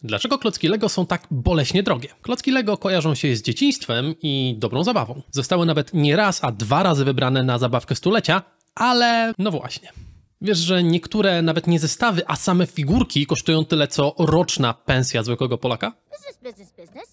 Dlaczego klocki Lego są tak boleśnie drogie? Klocki Lego kojarzą się z dzieciństwem i dobrą zabawą. Zostały nawet nie raz, a 2 razy wybrane na zabawkę stulecia, ale no właśnie. Wiesz, że niektóre nawet nie zestawy, a same figurki kosztują tyle co roczna pensja zwykłego Polaka?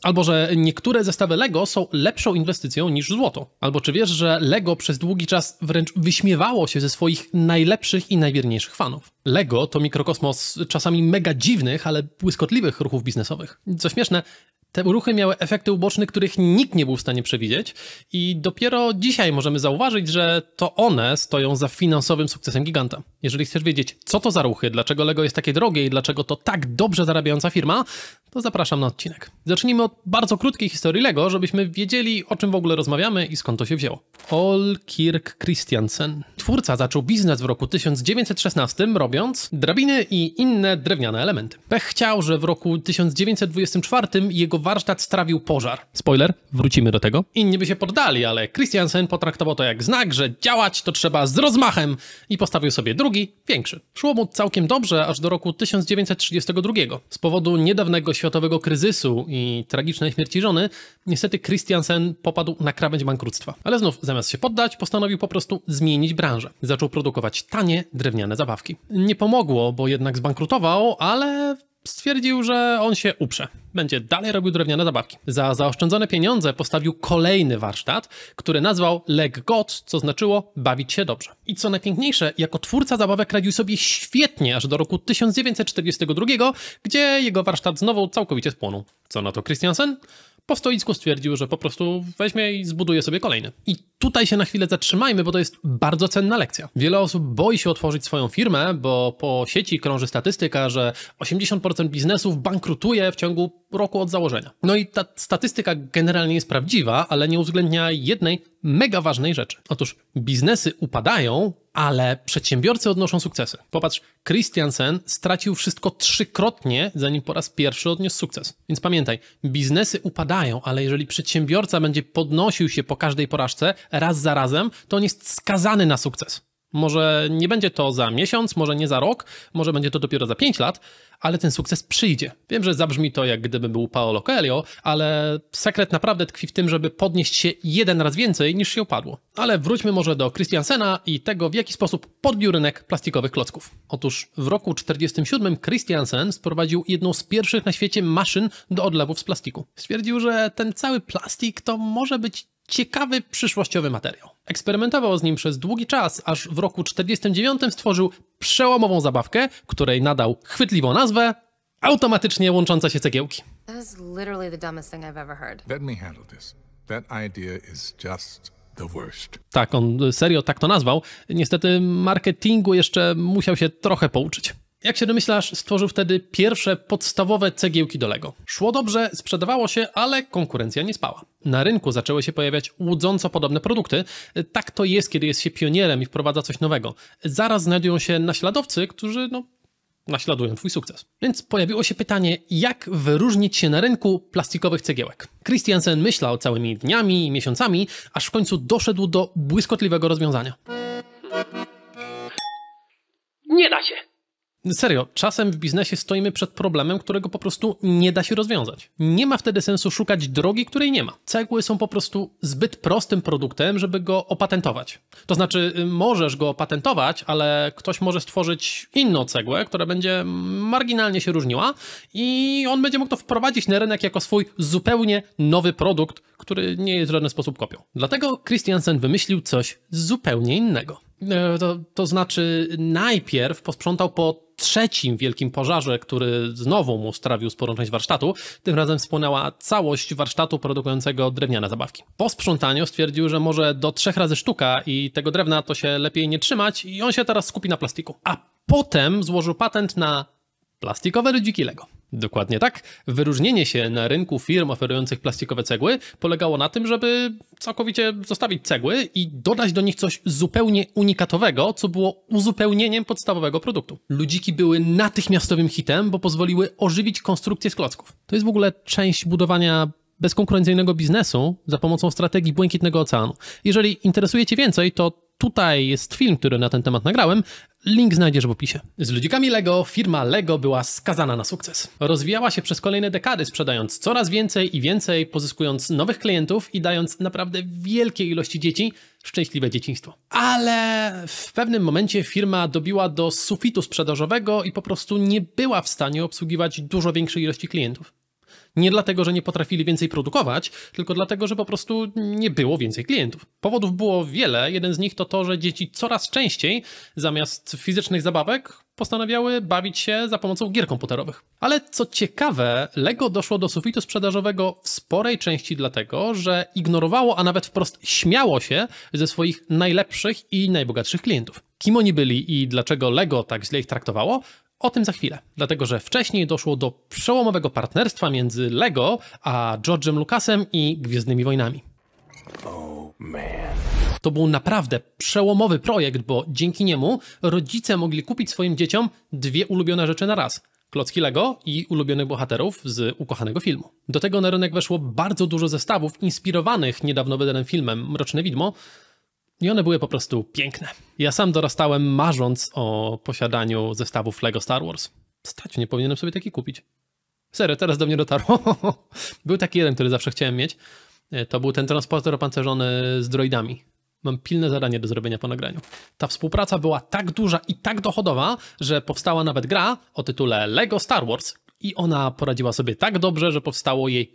Albo że niektóre zestawy Lego są lepszą inwestycją niż złoto. Albo czy wiesz, że Lego przez długi czas wręcz wyśmiewało się ze swoich najlepszych i najwierniejszych fanów? Lego to mikrokosmos czasami mega dziwnych, ale błyskotliwych ruchów biznesowych. Co śmieszne, te ruchy miały efekty uboczne, których nikt nie był w stanie przewidzieć i dopiero dzisiaj możemy zauważyć, że to one stoją za finansowym sukcesem giganta. Jeżeli chcesz wiedzieć, co to za ruchy, dlaczego Lego jest takie drogie i dlaczego to tak dobrze zarabiająca firma, to zapraszam na odcinek. Zacznijmy od bardzo krótkiej historii Lego, żebyśmy wiedzieli, o czym w ogóle rozmawiamy i skąd to się wzięło. Ole Kirk Christiansen. Twórca zaczął biznes w roku 1916, robiąc drabiny i inne drewniane elementy. Pech chciał, że w roku 1924 jego warsztat strawił pożar. Spoiler, wrócimy do tego. Inni by się poddali, ale Christiansen potraktował to jak znak, że działać to trzeba z rozmachem i postawił sobie drugi, większy. Szło mu całkiem dobrze aż do roku 1932. Z powodu niedawnego światowego kryzysu i tragicznej śmierci żony, niestety Christiansen popadł na krawędź bankructwa. Ale znów, zamiast się poddać, postanowił po prostu zmienić branżę. Zaczął produkować tanie, drewniane zabawki. Nie pomogło, bo jednak zbankrutował, ale stwierdził, że on się uprze. Będzie dalej robił drewniane zabawki. Za zaoszczędzone pieniądze postawił kolejny warsztat, który nazwał Leg God, co znaczyło bawić się dobrze. I co najpiękniejsze, jako twórca zabawek radził sobie świetnie aż do roku 1942, gdzie jego warsztat znowu całkowicie spłonął. Co na to Christiansen? Po stoicku stwierdził, że po prostu weźmie i zbuduje sobie kolejny. I tutaj się na chwilę zatrzymajmy, bo to jest bardzo cenna lekcja. Wiele osób boi się otworzyć swoją firmę, bo po sieci krąży statystyka, że 80% biznesów bankrutuje w ciągu roku od założenia. No i ta statystyka generalnie jest prawdziwa, ale nie uwzględnia jednej mega ważnej rzeczy. Otóż biznesy upadają, ale przedsiębiorcy odnoszą sukcesy. Popatrz, Christiansen stracił wszystko 3-krotnie, zanim po raz pierwszy odniósł sukces. Więc pamiętaj, biznesy upadają, ale jeżeli przedsiębiorca będzie podnosił się po każdej porażce raz za razem, to on jest skazany na sukces. Może nie będzie to za miesiąc, może nie za rok, może będzie to dopiero za 5 lat, ale ten sukces przyjdzie. Wiem, że zabrzmi to jak gdyby był Paolo Coelho, ale sekret naprawdę tkwi w tym, żeby podnieść się 1 raz więcej niż się upadło. Ale wróćmy może do Christiansena i tego, w jaki sposób podbił rynek plastikowych klocków. Otóż w roku 1947 Christiansen sprowadził jedną z pierwszych na świecie maszyn do odlewów z plastiku. Stwierdził, że ten cały plastik to może być ciekawy, przyszłościowy materiał. Eksperymentował z nim przez długi czas, aż w roku 1949 stworzył przełomową zabawkę, której nadał chwytliwą nazwę automatycznie łączące się cegiełki. That is literally the dumbest thing I've ever heard. Let me handle this. That idea is just the worst. Tak, on serio tak to nazwał. Niestety marketingu jeszcze musiał się trochę pouczyć. Jak się domyślasz, stworzył wtedy pierwsze podstawowe cegiełki do Lego. Szło dobrze, sprzedawało się, ale konkurencja nie spała. Na rynku zaczęły się pojawiać łudząco podobne produkty. Tak to jest, kiedy jest się pionierem i wprowadza coś nowego. Zaraz znajdują się naśladowcy, którzy naśladują twój sukces. Więc pojawiło się pytanie, jak wyróżnić się na rynku plastikowych cegiełek. Christiansen myślał całymi dniami i miesiącami, aż w końcu doszedł do błyskotliwego rozwiązania. Nie da się. Serio, czasem w biznesie stoimy przed problemem, którego po prostu nie da się rozwiązać. Nie ma wtedy sensu szukać drogi, której nie ma. Cegły są po prostu zbyt prostym produktem, żeby go opatentować. To znaczy, możesz go opatentować, ale ktoś może stworzyć inną cegłę, która będzie marginalnie się różniła i on będzie mógł to wprowadzić na rynek jako swój zupełnie nowy produkt, który nie jest w żaden sposób kopią. Dlatego Christiansen wymyślił coś zupełnie innego. To znaczy najpierw posprzątał po trzecim wielkim pożarze, który znowu mu strawił sporą część warsztatu. Tym razem spłonęła całość warsztatu produkującego drewniane zabawki. Po sprzątaniu stwierdził, że może do 3 razy sztuka i tego drewna to się lepiej nie trzymać i on się teraz skupi na plastiku. A potem złożył patent na plastikowe ludziki Lego. Dokładnie tak. Wyróżnienie się na rynku firm oferujących plastikowe cegły polegało na tym, żeby całkowicie zostawić cegły i dodać do nich coś zupełnie unikatowego, co było uzupełnieniem podstawowego produktu. Ludziki były natychmiastowym hitem, bo pozwoliły ożywić konstrukcję z klocków. To jest w ogóle część budowania bezkonkurencyjnego biznesu za pomocą strategii Błękitnego Oceanu. Jeżeli interesuje Cię więcej, to tutaj jest film, który na ten temat nagrałem. Link znajdziesz w opisie. Z ludzikami Lego firma Lego była skazana na sukces. Rozwijała się przez kolejne dekady, sprzedając coraz więcej i więcej, pozyskując nowych klientów i dając naprawdę wielkie ilości dzieci szczęśliwe dzieciństwo. Ale w pewnym momencie firma dobiła do sufitu sprzedażowego i po prostu nie była w stanie obsługiwać dużo większej ilości klientów. Nie dlatego, że nie potrafili więcej produkować, tylko dlatego, że po prostu nie było więcej klientów. Powodów było wiele. Jeden z nich to to, że dzieci coraz częściej zamiast fizycznych zabawek postanawiały bawić się za pomocą gier komputerowych. Ale co ciekawe, Lego doszło do sufitu sprzedażowego w sporej części dlatego, że ignorowało, a nawet wprost śmiało się ze swoich najlepszych i najbogatszych klientów. Kim oni byli i dlaczego Lego tak źle ich traktowało? O tym za chwilę, dlatego że wcześniej doszło do przełomowego partnerstwa między Lego a George'em Lucasem i Gwiezdnymi Wojnami. To był naprawdę przełomowy projekt, bo dzięki niemu rodzice mogli kupić swoim dzieciom dwie ulubione rzeczy na raz. Klocki Lego i ulubionych bohaterów z ukochanego filmu. Do tego na rynek weszło bardzo dużo zestawów inspirowanych niedawno wydanym filmem Mroczne Widmo, i one były po prostu piękne. Ja sam dorastałem marząc o posiadaniu zestawów Lego Star Wars. Stać, nie powinienem sobie taki kupić. Serio, teraz do mnie dotarło. Był taki jeden, który zawsze chciałem mieć. To był ten transporter opancerzony z droidami. Mam pilne zadanie do zrobienia po nagraniu. Ta współpraca była tak duża i tak dochodowa, że powstała nawet gra o tytule Lego Star Wars. I ona poradziła sobie tak dobrze, że powstało jej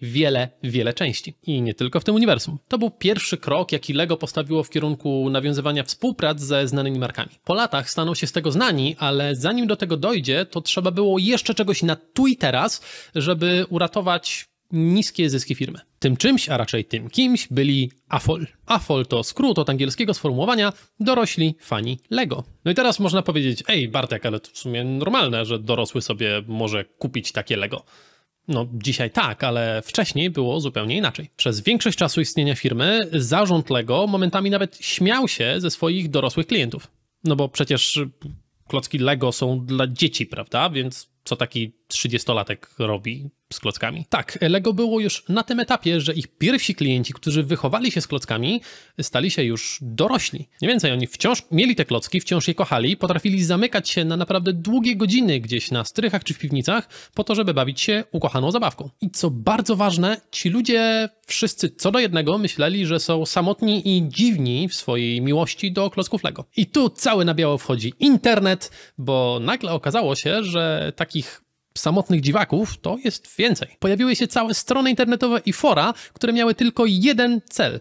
wiele części. I nie tylko w tym uniwersum. To był pierwszy krok, jaki Lego postawiło w kierunku nawiązywania współprac ze znanymi markami. Po latach staną się z tego znani, ale zanim do tego dojdzie, to trzeba było jeszcze czegoś na tu i teraz, żeby uratować niskie zyski firmy. Tym czymś, a raczej tym kimś byli AFOL. AFOL to skrót od angielskiego sformułowania dorośli fani Lego. No i teraz można powiedzieć, ej Bartek, ale to w sumie normalne, że dorosły sobie może kupić takie Lego. No dzisiaj tak, ale wcześniej było zupełnie inaczej. Przez większość czasu istnienia firmy zarząd Lego momentami nawet śmiał się ze swoich dorosłych klientów. No bo przecież klocki Lego są dla dzieci, prawda? Więc co taki 30-latek robi z klockami? Tak, Lego było już na tym etapie, że ich pierwsi klienci, którzy wychowali się z klockami, stali się już dorośli. Nie więcej, oni wciąż mieli te klocki, wciąż je kochali, potrafili zamykać się na naprawdę długie godziny gdzieś na strychach czy w piwnicach po to, żeby bawić się ukochaną zabawką. I co bardzo ważne, ci ludzie wszyscy co do jednego myśleli, że są samotni i dziwni w swojej miłości do klocków Lego. I tu cały na biało wchodzi internet, bo nagle okazało się, że takich samotnych dziwaków to jest więcej. Pojawiły się całe strony internetowe i fora, które miały tylko jeden cel.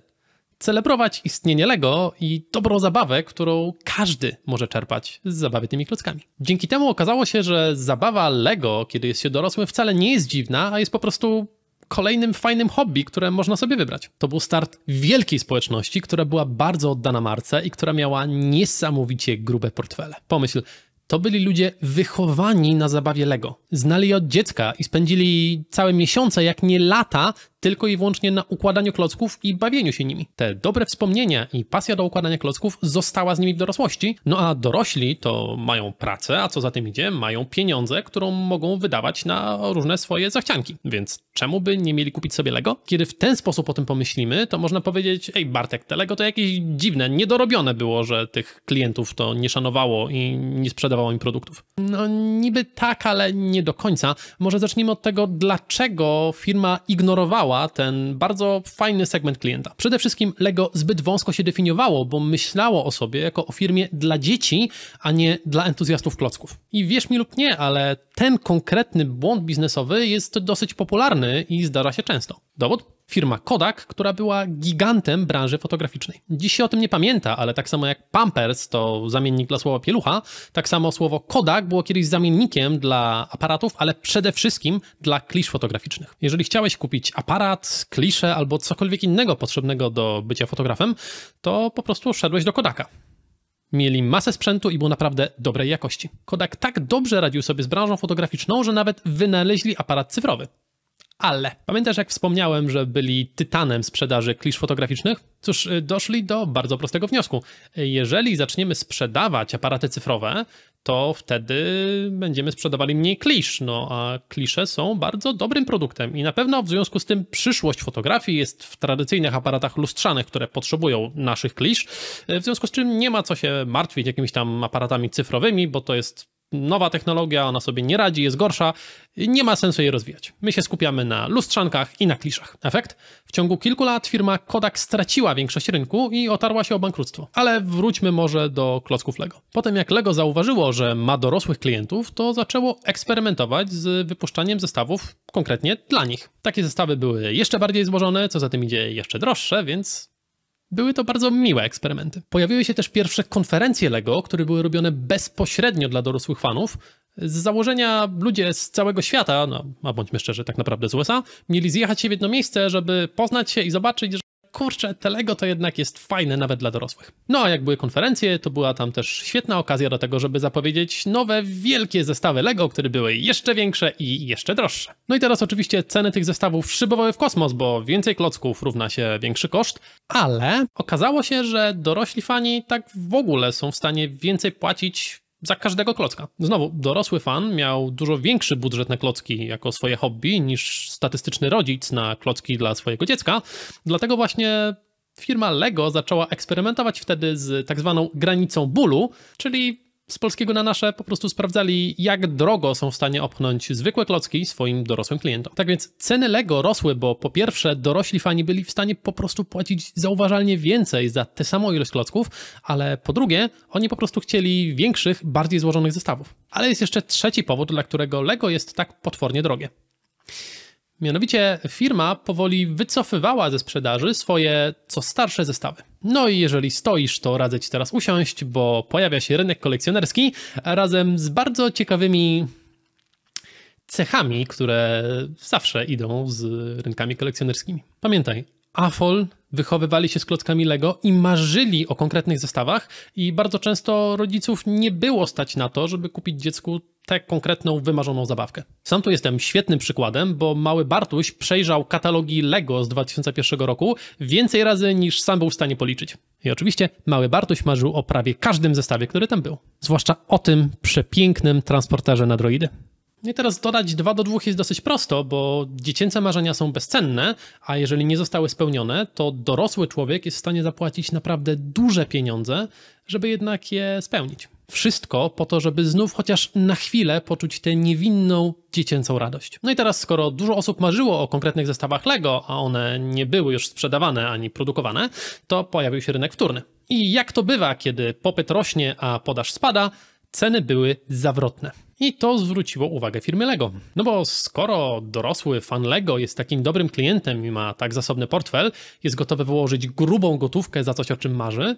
Celebrować istnienie Lego i dobrą zabawę, którą każdy może czerpać z zabawy tymi klockami. Dzięki temu okazało się, że zabawa Lego, kiedy jest się dorosłym, wcale nie jest dziwna, a jest po prostu kolejnym fajnym hobby, które można sobie wybrać. To był start wielkiej społeczności, która była bardzo oddana marce i która miała niesamowicie grube portfele. Pomyśl, to byli ludzie wychowani na zabawie Lego. Znali je od dziecka i spędzili całe miesiące, jak nie lata, tylko i wyłącznie na układaniu klocków i bawieniu się nimi. Te dobre wspomnienia i pasja do układania klocków została z nimi w dorosłości, no a dorośli to mają pracę, a co za tym idzie, mają pieniądze, którą mogą wydawać na różne swoje zachcianki. Więc czemu by nie mieli kupić sobie Lego? Kiedy w ten sposób o tym pomyślimy, to można powiedzieć, ej Bartek, te Lego to jakieś dziwne, niedorobione było, że tych klientów to nie szanowało i nie sprzedawało im produktów. No niby tak, ale nie do końca. Może zacznijmy od tego, dlaczego firma ignorowała ten bardzo fajny segment klienta. Przede wszystkim Lego zbyt wąsko się definiowało, bo myślało o sobie jako o firmie dla dzieci, a nie dla entuzjastów klocków. I wierz mi lub nie, ale ten konkretny błąd biznesowy jest dosyć popularny i zdarza się często. Dowód? Firma Kodak, która była gigantem branży fotograficznej. Dziś się o tym nie pamięta, ale tak samo jak Pampers to zamiennik dla słowa pielucha, tak samo słowo Kodak było kiedyś zamiennikiem dla aparatów, ale przede wszystkim dla klisz fotograficznych. Jeżeli chciałeś kupić aparat, kliszę albo cokolwiek innego potrzebnego do bycia fotografem, to po prostu szedłeś do Kodaka. Mieli masę sprzętu i był naprawdę dobrej jakości. Kodak tak dobrze radził sobie z branżą fotograficzną, że nawet wynaleźli aparat cyfrowy. Ale pamiętasz, jak wspomniałem, że byli tytanem sprzedaży klisz fotograficznych? Cóż, doszli do bardzo prostego wniosku. Jeżeli zaczniemy sprzedawać aparaty cyfrowe, to wtedy będziemy sprzedawali mniej klisz, no a klisze są bardzo dobrym produktem i na pewno w związku z tym przyszłość fotografii jest w tradycyjnych aparatach lustrzanych, które potrzebują naszych klisz, w związku z czym nie ma co się martwić jakimiś tam aparatami cyfrowymi, bo to jest nowa technologia, ona sobie nie radzi, jest gorsza, nie ma sensu jej rozwijać. My się skupiamy na lustrzankach i na kliszach. Efekt? W ciągu kilku lat firma Kodak straciła większość rynku i otarła się o bankructwo. Ale wróćmy może do klocków Lego. Potem jak Lego zauważyło, że ma dorosłych klientów, to zaczęło eksperymentować z wypuszczaniem zestawów konkretnie dla nich. Takie zestawy były jeszcze bardziej złożone, co za tym idzie jeszcze droższe, więc były to bardzo miłe eksperymenty. Pojawiły się też pierwsze konferencje Lego, które były robione bezpośrednio dla dorosłych fanów. Z założenia ludzie z całego świata, no a bądźmy szczerzy, tak naprawdę z USA, mieli zjechać się w jedno miejsce, żeby poznać się i zobaczyć, że kurczę, te Lego to jednak jest fajne nawet dla dorosłych. No a jak były konferencje, to była tam też świetna okazja do tego, żeby zapowiedzieć nowe, wielkie zestawy Lego, które były jeszcze większe i jeszcze droższe. No i teraz oczywiście ceny tych zestawów szybowały w kosmos, bo więcej klocków równa się większy koszt, ale okazało się, że dorośli fani tak w ogóle są w stanie więcej płacić za każdego klocka. Znowu, dorosły fan miał dużo większy budżet na klocki jako swoje hobby niż statystyczny rodzic na klocki dla swojego dziecka. Dlatego właśnie firma Lego zaczęła eksperymentować wtedy z tak zwaną granicą bólu, czyli z polskiego na nasze po prostu sprawdzali, jak drogo są w stanie opchnąć zwykłe klocki swoim dorosłym klientom. Tak więc ceny Lego rosły, bo po pierwsze dorośli fani byli w stanie po prostu płacić zauważalnie więcej za tę samą ilość klocków, ale po drugie oni po prostu chcieli większych, bardziej złożonych zestawów. Ale jest jeszcze trzeci powód, dla którego Lego jest tak potwornie drogie. Mianowicie firma powoli wycofywała ze sprzedaży swoje co starsze zestawy. No i jeżeli stoisz, to radzę ci teraz usiąść, bo pojawia się rynek kolekcjonerski razem z bardzo ciekawymi cechami, które zawsze idą z rynkami kolekcjonerskimi. Pamiętaj, AFOL wychowywali się z klockami Lego i marzyli o konkretnych zestawach i bardzo często rodziców nie było stać na to, żeby kupić dziecku tę konkretną, wymarzoną zabawkę. Sam tu jestem świetnym przykładem, bo mały Bartuś przejrzał katalogi Lego z 2001 roku więcej razy niż sam był w stanie policzyć. I oczywiście mały Bartuś marzył o prawie każdym zestawie, który tam był. Zwłaszcza o tym przepięknym transporterze na droidy. I teraz dodać 2 do 2 jest dosyć prosto, bo dziecięce marzenia są bezcenne, a jeżeli nie zostały spełnione, to dorosły człowiek jest w stanie zapłacić naprawdę duże pieniądze, żeby jednak je spełnić. Wszystko po to, żeby znów chociaż na chwilę poczuć tę niewinną, dziecięcą radość. No i teraz, skoro dużo osób marzyło o konkretnych zestawach Lego, a one nie były już sprzedawane ani produkowane, to pojawił się rynek wtórny. I jak to bywa, kiedy popyt rośnie, a podaż spada, ceny były zawrotne. I to zwróciło uwagę firmy Lego. No bo skoro dorosły fan Lego jest takim dobrym klientem i ma tak zasobny portfel, jest gotowy wyłożyć grubą gotówkę za coś, o czym marzy,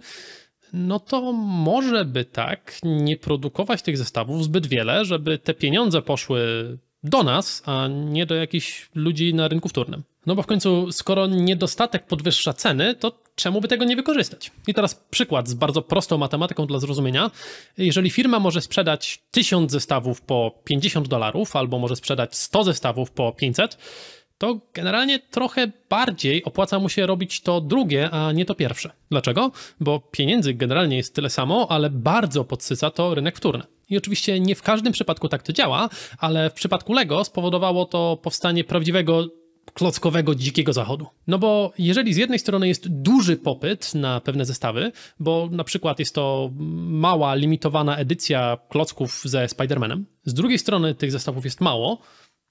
no to może by tak nie produkować tych zestawów zbyt wiele, żeby te pieniądze poszły do nas, a nie do jakichś ludzi na rynku wtórnym. No bo w końcu, skoro niedostatek podwyższa ceny, to czemu by tego nie wykorzystać? I teraz przykład z bardzo prostą matematyką dla zrozumienia. Jeżeli firma może sprzedać 1000 zestawów po $50 albo może sprzedać 100 zestawów po 500, to generalnie trochę bardziej opłaca mu się robić to drugie, a nie to pierwsze. Dlaczego? Bo pieniędzy generalnie jest tyle samo, ale bardzo podsyca to rynek wtórny. I oczywiście nie w każdym przypadku tak to działa, ale w przypadku Lego spowodowało to powstanie prawdziwego klockowego dzikiego zachodu. No bo jeżeli z jednej strony jest duży popyt na pewne zestawy, bo na przykład jest to mała, limitowana edycja klocków ze Spider-Manem, z drugiej strony tych zestawów jest mało,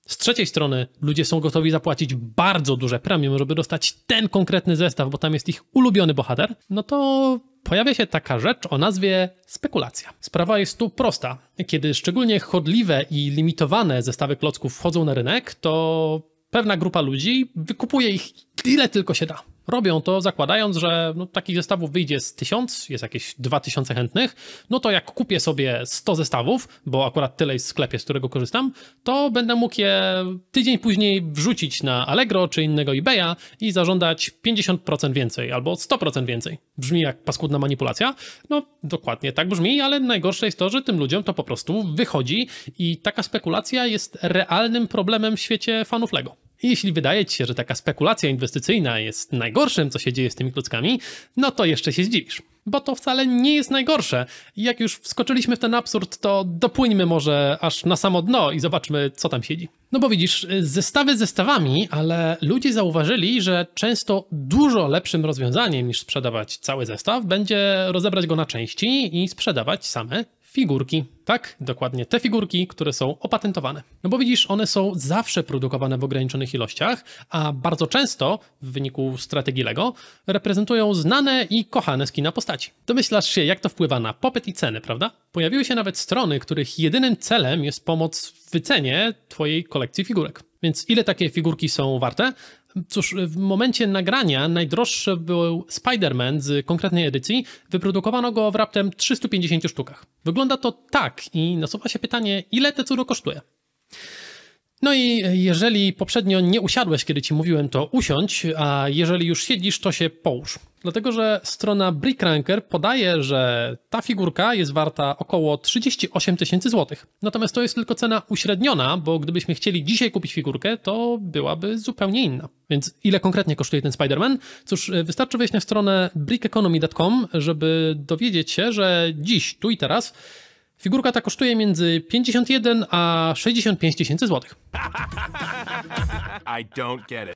z trzeciej strony ludzie są gotowi zapłacić bardzo duże premium, żeby dostać ten konkretny zestaw, bo tam jest ich ulubiony bohater, no to pojawia się taka rzecz o nazwie spekulacja. Sprawa jest tu prosta. Kiedy szczególnie chodliwe i limitowane zestawy klocków wchodzą na rynek, to pewna grupa ludzi wykupuje ich ile tylko się da. Robią to zakładając, że takich zestawów wyjdzie z 1000, jest jakieś 2000 chętnych, no to jak kupię sobie 100 zestawów, bo akurat tyle jest w sklepie, z którego korzystam, to będę mógł je tydzień później wrzucić na Allegro czy innego eBaya i zażądać 50% więcej albo 100% więcej. Brzmi jak paskudna manipulacja? No dokładnie tak brzmi, ale najgorsze jest to, że tym ludziom to po prostu wychodzi i taka spekulacja jest realnym problemem w świecie fanów Lego. Jeśli wydaje ci się, że taka spekulacja inwestycyjna jest najgorszym, co się dzieje z tymi klockami, no to jeszcze się zdziwisz. Bo to wcale nie jest najgorsze. I jak już wskoczyliśmy w ten absurd, to dopłyńmy może aż na samo dno i zobaczmy, co tam siedzi. No bo widzisz, zestawy zestawami, ale ludzie zauważyli, że często dużo lepszym rozwiązaniem niż sprzedawać cały zestaw będzie rozebrać go na części i sprzedawać same figurki. Tak, dokładnie te figurki, które są opatentowane. No bo widzisz, one są zawsze produkowane w ograniczonych ilościach, a bardzo często, w wyniku strategii LEGO, reprezentują znane i kochane z kina postaci. Domyślasz się, jak to wpływa na popyt i ceny, prawda? Pojawiły się nawet strony, których jedynym celem jest pomoc w wycenie twojej kolekcji figurek. Więc ile takie figurki są warte? Cóż, w momencie nagrania najdroższy był Spider-Man z konkretnej edycji. Wyprodukowano go w raptem 350 sztukach. Wygląda to tak i nasuwa się pytanie, ile te cudo kosztuje? No i jeżeli poprzednio nie usiadłeś, kiedy ci mówiłem, to usiądź, a jeżeli już siedzisz, to się połóż. Dlatego, że strona Brickranker podaje, że ta figurka jest warta około 38 tysięcy złotych. Natomiast to jest tylko cena uśredniona, bo gdybyśmy chcieli dzisiaj kupić figurkę, to byłaby zupełnie inna. Więc ile konkretnie kosztuje ten Spider-Man? Cóż, wystarczy wejść na stronę brickeconomy.com, żeby dowiedzieć się, że dziś, tu i teraz, figurka ta kosztuje między 51 a 65 tysięcy złotych.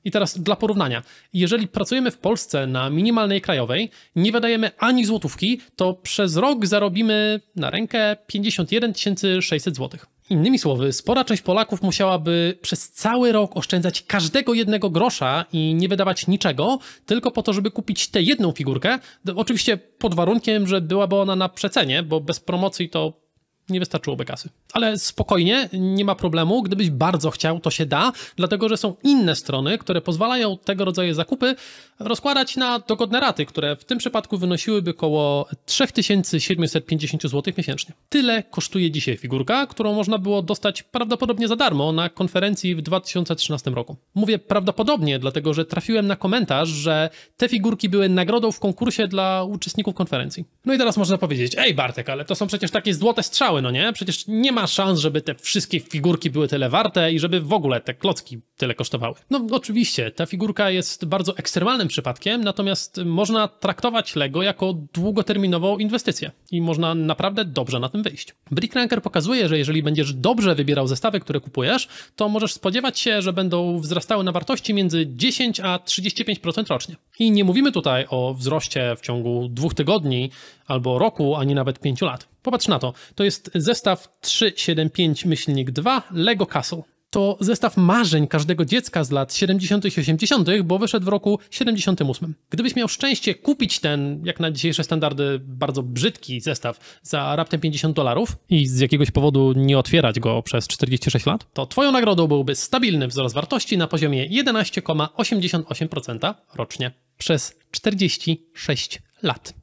I teraz dla porównania, jeżeli pracujemy w Polsce na minimalnej krajowej, nie wydajemy ani złotówki, to przez rok zarobimy na rękę 51 600 złotych. Innymi słowy, spora część Polaków musiałaby przez cały rok oszczędzać każdego jednego grosza i nie wydawać niczego, tylko po to, żeby kupić tę jedną figurkę. Oczywiście pod warunkiem, że byłaby ona na przecenie, bo bez promocji to nie wystarczyłoby kasy. Ale spokojnie, nie ma problemu. Gdybyś bardzo chciał, to się da, dlatego że są inne strony, które pozwalają tego rodzaju zakupy rozkładać na dogodne raty, które w tym przypadku wynosiłyby około 3750 zł miesięcznie. Tyle kosztuje dzisiaj figurka, którą można było dostać prawdopodobnie za darmo na konferencji w 2013 roku. Mówię prawdopodobnie, dlatego że trafiłem na komentarz, że te figurki były nagrodą w konkursie dla uczestników konferencji. No i teraz można powiedzieć, ej Bartek, ale to są przecież takie złote strzały, no nie? Przecież nie ma szans, żeby te wszystkie figurki były tyle warte i żeby w ogóle te klocki tyle kosztowały. No oczywiście, ta figurka jest bardzo ekstremalnym przypadkiem, natomiast można traktować LEGO jako długoterminową inwestycję i można naprawdę dobrze na tym wyjść. Brickranker pokazuje, że jeżeli będziesz dobrze wybierał zestawy, które kupujesz, to możesz spodziewać się, że będą wzrastały na wartości między 10 a 35% rocznie. I nie mówimy tutaj o wzroście w ciągu 2 tygodni albo roku, ani nawet 5 lat. Popatrz na to. To jest zestaw 375-2 LEGO Castle. To zestaw marzeń każdego dziecka z lat 70. i 80., bo wyszedł w roku 78. Gdybyś miał szczęście kupić ten, jak na dzisiejsze standardy, bardzo brzydki zestaw za raptem $50 i z jakiegoś powodu nie otwierać go przez 46 lat, to twoją nagrodą byłby stabilny wzrost wartości na poziomie 11,88% rocznie przez 46 lat.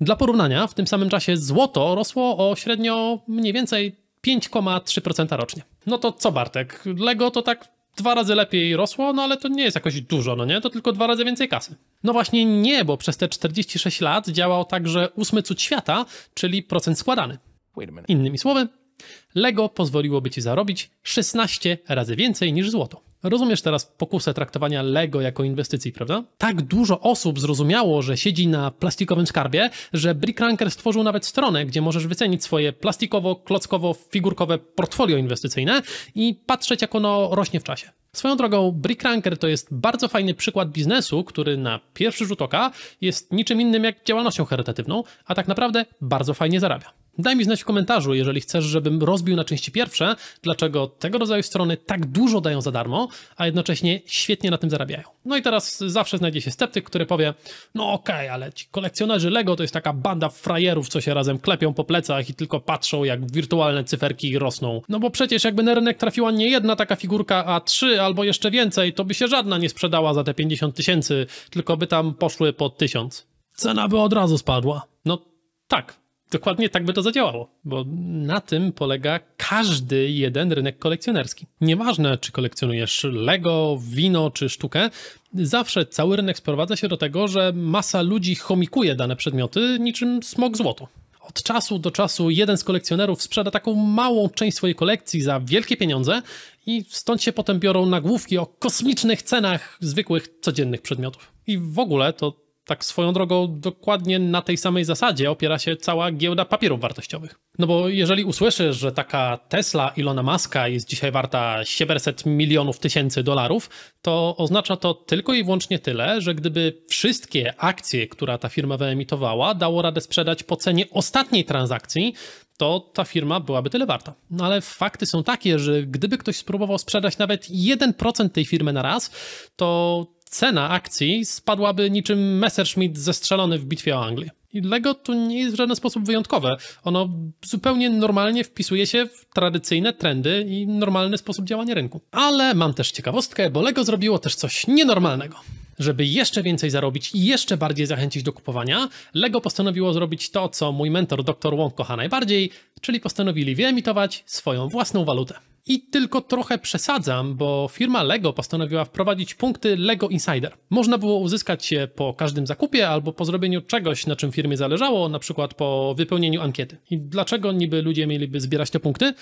Dla porównania, w tym samym czasie złoto rosło o średnio mniej więcej 5,3% rocznie. No to co Bartek, LEGO to tak 2 razy lepiej rosło, no ale to nie jest jakoś dużo, no nie? To tylko 2 razy więcej kasy. No właśnie nie, bo przez te 46 lat działał także 8. cud świata, czyli procent składany. Innymi słowy, LEGO pozwoliłoby ci zarobić 16 razy więcej niż złoto. Rozumiesz teraz pokusę traktowania LEGO jako inwestycji, prawda? Tak dużo osób zrozumiało, że siedzi na plastikowym skarbie, że Brickranker stworzył nawet stronę, gdzie możesz wycenić swoje plastikowo-klockowo-figurkowe portfolio inwestycyjne i patrzeć, jak ono rośnie w czasie. Swoją drogą, Brickranker to jest bardzo fajny przykład biznesu, który na pierwszy rzut oka jest niczym innym jak działalnością charytatywną, a tak naprawdę bardzo fajnie zarabia. Daj mi znać w komentarzu, jeżeli chcesz, żebym rozbił na części pierwsze, dlaczego tego rodzaju strony tak dużo dają za darmo, a jednocześnie świetnie na tym zarabiają. No i teraz zawsze znajdzie się sceptyk, który powie, no okej, ale ci kolekcjonerzy LEGO to jest taka banda frajerów, co się razem klepią po plecach i tylko patrzą, jak wirtualne cyferki rosną. No bo przecież jakby na rynek trafiła nie jedna taka figurka, a 3 albo jeszcze więcej, to by się żadna nie sprzedała za te 50 tysięcy, tylko by tam poszły po 1000. Cena by od razu spadła. No tak. Dokładnie tak by to zadziałało, bo na tym polega każdy jeden rynek kolekcjonerski. Nieważne, czy kolekcjonujesz LEGO, wino czy sztukę, zawsze cały rynek sprowadza się do tego, że masa ludzi chomikuje dane przedmioty niczym smok złoto. Od czasu do czasu jeden z kolekcjonerów sprzeda taką małą część swojej kolekcji za wielkie pieniądze i stąd się potem biorą nagłówki o kosmicznych cenach zwykłych, codziennych przedmiotów. I w ogóle to tak swoją drogą dokładnie na tej samej zasadzie opiera się cała giełda papierów wartościowych. No bo jeżeli usłyszysz, że taka Tesla Ilona Muska jest dzisiaj warta 700 milionów tysięcy dolarów, to oznacza to tylko i wyłącznie tyle, że gdyby wszystkie akcje, które ta firma wyemitowała, dało radę sprzedać po cenie ostatniej transakcji, to ta firma byłaby tyle warta. No ale fakty są takie, że gdyby ktoś spróbował sprzedać nawet 1% tej firmy na raz, to cena akcji spadłaby niczym Messerschmitt zestrzelony w bitwie o Anglię. I Lego tu nie jest w żaden sposób wyjątkowe. Ono zupełnie normalnie wpisuje się w tradycyjne trendy i normalny sposób działania rynku. Ale mam też ciekawostkę, bo Lego zrobiło też coś nienormalnego. Żeby jeszcze więcej zarobić i jeszcze bardziej zachęcić do kupowania, Lego postanowiło zrobić to, co mój mentor dr Wong kocha najbardziej, czyli postanowili wyemitować swoją własną walutę. I tylko trochę przesadzam, bo firma Lego postanowiła wprowadzić punkty Lego Insider. Można było uzyskać je po każdym zakupie albo po zrobieniu czegoś, na czym firmie zależało, na przykład po wypełnieniu ankiety. I dlaczego niby ludzie mieliby zbierać te punkty?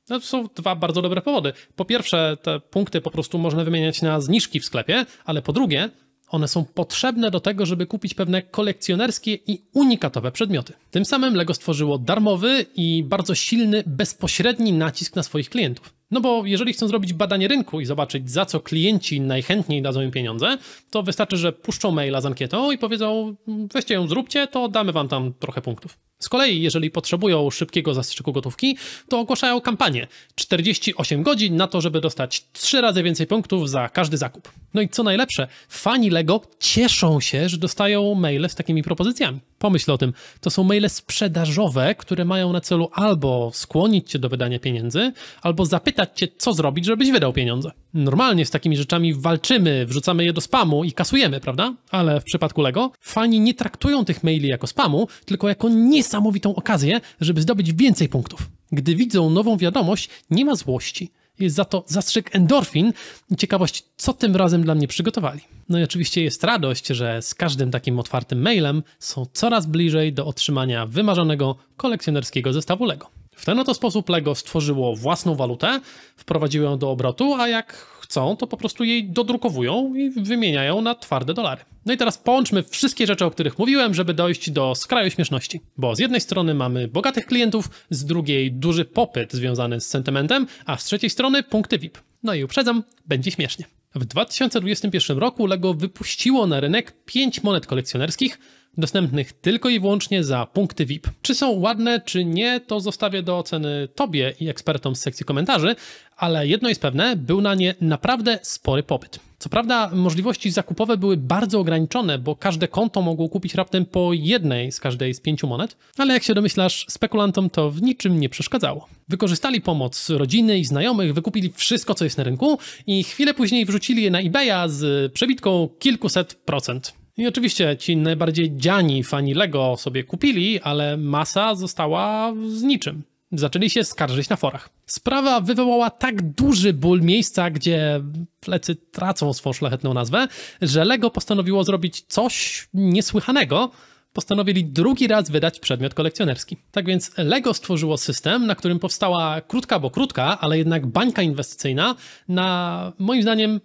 No, to są dwa bardzo dobre powody. Po pierwsze, te punkty po prostu można wymieniać na zniżki w sklepie, ale po drugie, one są potrzebne do tego, żeby kupić pewne kolekcjonerskie i unikatowe przedmioty. Tym samym Lego stworzyło darmowy i bardzo silny, bezpośredni nacisk na swoich klientów. No bo jeżeli chcą zrobić badanie rynku i zobaczyć, za co klienci najchętniej dadzą im pieniądze, to wystarczy, że puszczą maila z ankietą i powiedzą, weźcie ją, zróbcie, to damy wam tam trochę punktów. Z kolei, jeżeli potrzebują szybkiego zastrzyku gotówki, to ogłaszają kampanię 48 godzin na to, żeby dostać 3 razy więcej punktów za każdy zakup. No i co najlepsze, fani Lego cieszą się, że dostają maile z takimi propozycjami. Pomyśl o tym, to są maile sprzedażowe, które mają na celu albo skłonić cię do wydania pieniędzy, albo zapytać cię, co zrobić, żebyś wydał pieniądze. Normalnie z takimi rzeczami walczymy, wrzucamy je do spamu i kasujemy, prawda? Ale w przypadku Lego fani nie traktują tych maili jako spamu, tylko jako niesamowitą okazję, żeby zdobyć więcej punktów. Gdy widzą nową wiadomość, nie ma złości. Jest za to zastrzyk endorfin i ciekawość, co tym razem dla mnie przygotowali. No i oczywiście jest radość, że z każdym takim otwartym mailem są coraz bliżej do otrzymania wymarzonego kolekcjonerskiego zestawu Lego. W ten oto sposób Lego stworzyło własną walutę, wprowadziło ją do obrotu, a jak chcą, to po prostu jej dodrukowują i wymieniają na twarde dolary. No i teraz połączmy wszystkie rzeczy, o których mówiłem, żeby dojść do skraju śmieszności. Bo z jednej strony mamy bogatych klientów, z drugiej duży popyt związany z sentymentem, a z trzeciej strony punkty VIP. No i uprzedzam, będzie śmiesznie. W 2021 roku Lego wypuściło na rynek 5 monet kolekcjonerskich, dostępnych tylko i wyłącznie za punkty VIP. Czy są ładne, czy nie, to zostawię do oceny tobie i ekspertom z sekcji komentarzy, ale jedno jest pewne, był na nie naprawdę spory popyt. Co prawda możliwości zakupowe były bardzo ograniczone, bo każde konto mogło kupić raptem po jednej z każdej z 5 monet, ale jak się domyślasz, spekulantom to w niczym nie przeszkadzało. Wykorzystali pomoc rodziny i znajomych, wykupili wszystko, co jest na rynku i chwilę później wrzucili je na eBaya z przebitką kilkuset procent. I oczywiście ci najbardziej dziani fani Lego sobie kupili, ale masa została z niczym. Zaczęli się skarżyć na forach. Sprawa wywołała tak duży ból miejsca, gdzie plecy tracą swą szlachetną nazwę, że Lego postanowiło zrobić coś niesłychanego. Postanowili drugi raz wydać przedmiot kolekcjonerski. Tak więc Lego stworzyło system, na którym powstała krótka, bo krótka, ale jednak bańka inwestycyjna na, moim zdaniem,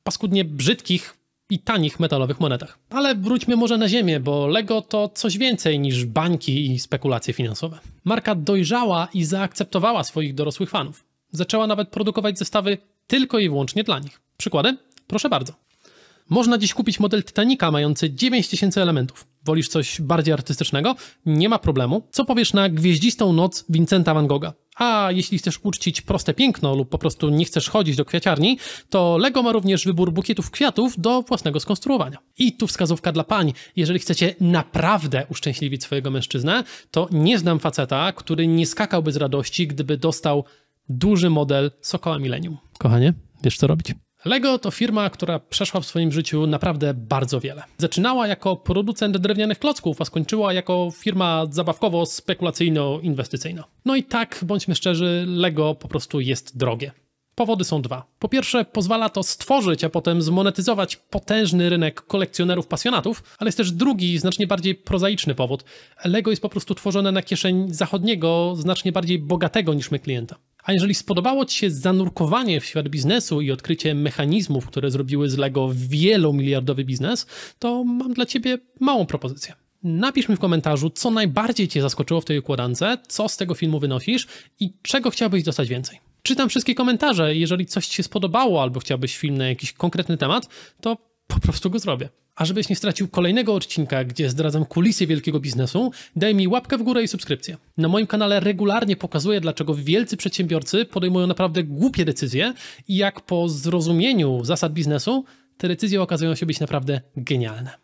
paskudnie brzydkich i tanich metalowych monetach. Ale wróćmy może na ziemię, bo Lego to coś więcej niż bańki i spekulacje finansowe. Marka dojrzała i zaakceptowała swoich dorosłych fanów. Zaczęła nawet produkować zestawy tylko i wyłącznie dla nich. Przykłady? Proszę bardzo. Można dziś kupić model Titanica mający 9000 elementów. Wolisz coś bardziej artystycznego? Nie ma problemu. Co powiesz na Gwieździstą noc Vincenta van Gogha? A jeśli chcesz uczcić proste piękno lub po prostu nie chcesz chodzić do kwiaciarni, to Lego ma również wybór bukietów kwiatów do własnego skonstruowania. I tu wskazówka dla pań. Jeżeli chcecie naprawdę uszczęśliwić swojego mężczyznę, to nie znam faceta, który nie skakałby z radości, gdyby dostał duży model Sokoła Millennium. Kochanie, wiesz co robić? Lego to firma, która przeszła w swoim życiu naprawdę bardzo wiele. Zaczynała jako producent drewnianych klocków, a skończyła jako firma zabawkowo-spekulacyjno-inwestycyjna. No i tak, bądźmy szczerzy, Lego po prostu jest drogie. Powody są dwa. Po pierwsze, pozwala to stworzyć, a potem zmonetyzować potężny rynek kolekcjonerów, pasjonatów, ale jest też drugi, znacznie bardziej prozaiczny powód. Lego jest po prostu tworzone na kieszeń zachodniego, znacznie bardziej bogatego niż my klienta. A jeżeli spodobało Ci się zanurkowanie w świat biznesu i odkrycie mechanizmów, które zrobiły z Lego wielomiliardowy biznes, to mam dla Ciebie małą propozycję. Napisz mi w komentarzu, co najbardziej Cię zaskoczyło w tej układance, co z tego filmu wynosisz i czego chciałbyś dostać więcej. Czytam wszystkie komentarze i jeżeli coś Ci się spodobało albo chciałbyś film na jakiś konkretny temat, to po prostu go zrobię. A żebyś nie stracił kolejnego odcinka, gdzie zdradzam kulisy wielkiego biznesu, daj mi łapkę w górę i subskrypcję. Na moim kanale regularnie pokazuję, dlaczego wielcy przedsiębiorcy podejmują naprawdę głupie decyzje i jak po zrozumieniu zasad biznesu te decyzje okazują się być naprawdę genialne.